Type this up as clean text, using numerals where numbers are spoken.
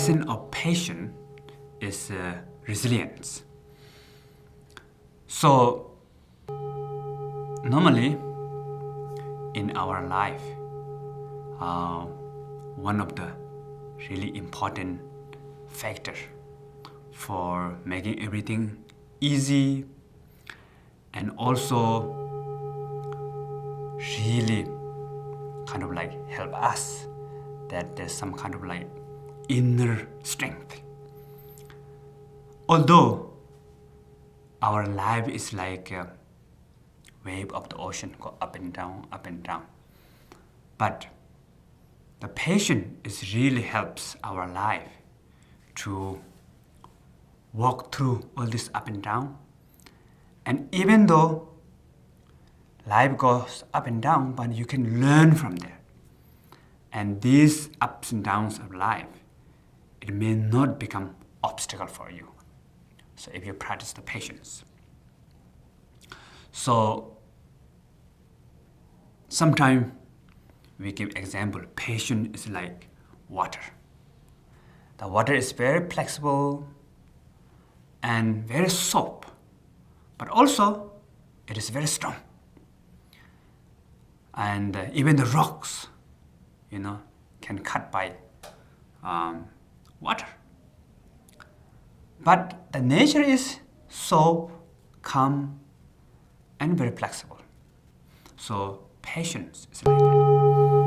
lesson of patience is resilience. So, normally in our life, one of the really important factors for making everything easy and also really kind of like help us that there's some kind of like inner strength. Although our life is like a wave of the ocean, go up and down, but the patience is really helps our life to walk through all this up and down. And even though life goes up and down, but you can learn from there. And these ups and downs of life, it may not become obstacle for you. So if you practice the patience. So sometimes we give example, patience is like water. The water is very flexible and very soft, but also it is very strong. And even the rocks, can cut by water. But the nature is soft, calm, and very flexible. So patience is like that.